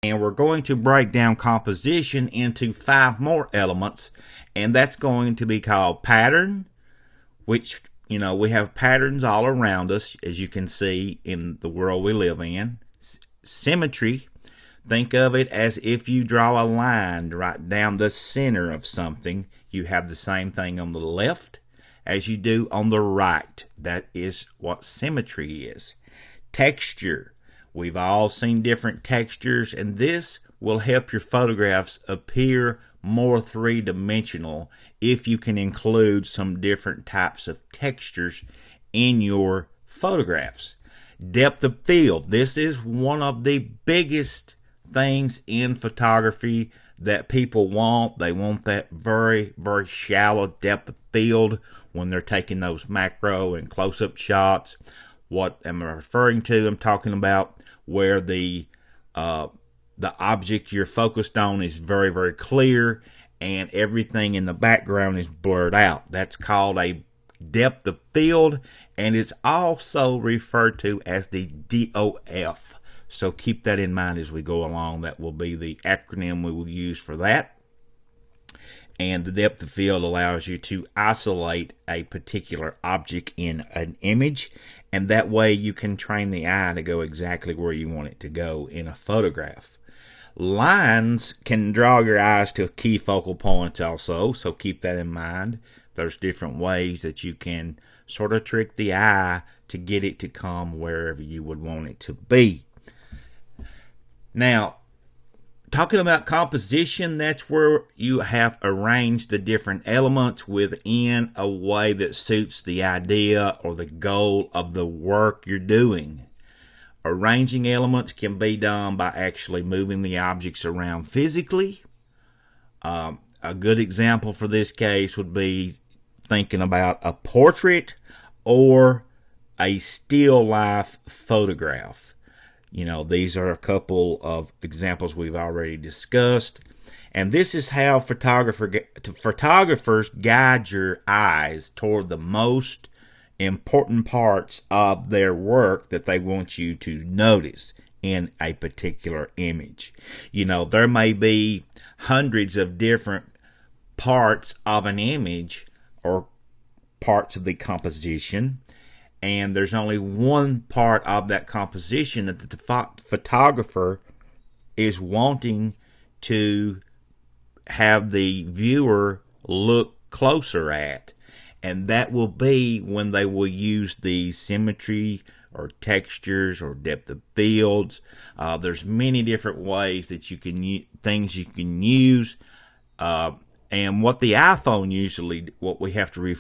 And we're going to break down composition into 5 more elements, and that's going to be called pattern, which, we have patterns all around us, as you can see in the world we live in. Symmetry, think of it as if you draw a line right down the center of something. You have the same thing on the left as you do on the right. That is what symmetry is. Texture. We've all seen different textures, and this will help your photographs appear more three-dimensional if you can include some different types of textures in your photographs. Depth of field. This is one of the biggest things in photography that people want. They want that very, very shallow depth of field when they're taking those macro and close-up shots. What am I referring to? I'm talking about where the object you're focused on is very, very clear and everything in the background is blurred out. That's called a depth of field, and it's also referred to as the DOF. So keep that in mind as we go along. That will be the acronym we will use for that. And the depth of field allows you to isolate a particular object in an image, and that way you can train the eye to go exactly where you want it to go in a photograph. Lines can draw your eyes to key focal points also, so keep that in mind. There's different ways that you can sort of trick the eye to get it to come wherever you would want it to be. Now, talking about composition, that's where you have arranged the different elements within a way that suits the idea or the goal of the work you're doing. Arranging elements can be done by actually moving the objects around physically. A good example for this case would be thinking about a portrait or a still life photograph. These are a couple of examples we've already discussed. And this is how photographers guide your eyes toward the most important parts of their work that they want you to notice in a particular image. There may be hundreds of different parts of an image or parts of the composition, and there's only one part of that composition that the photographer is wanting to have the viewer look closer at, and that will be when they will use the symmetry or textures or depth of fields. There's many different ways that you can things you can use, and what the iPhone usually, what we have to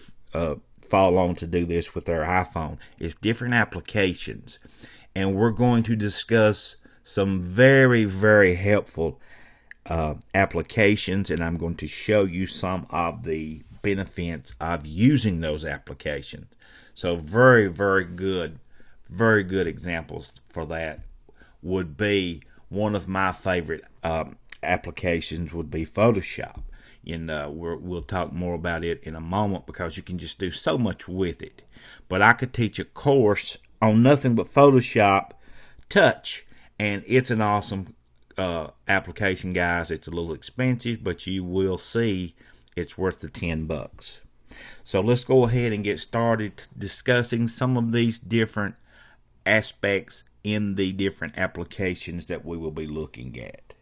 fall on to do this with our iPhone is different applications, and we're going to discuss some very, very helpful applications, and I'm going to show you some of the benefits of using those applications. So very, very good examples for that would be, one of my favorite applications would be Photoshop. We'll talk more about it in a moment because you can just do so much with it. But I could teach a course on nothing but Photoshop Touch, and it's an awesome application, guys. It's a little expensive, but you will see it's worth the $10. So let's go ahead and get started discussing some of these different aspects in the different applications that we will be looking at.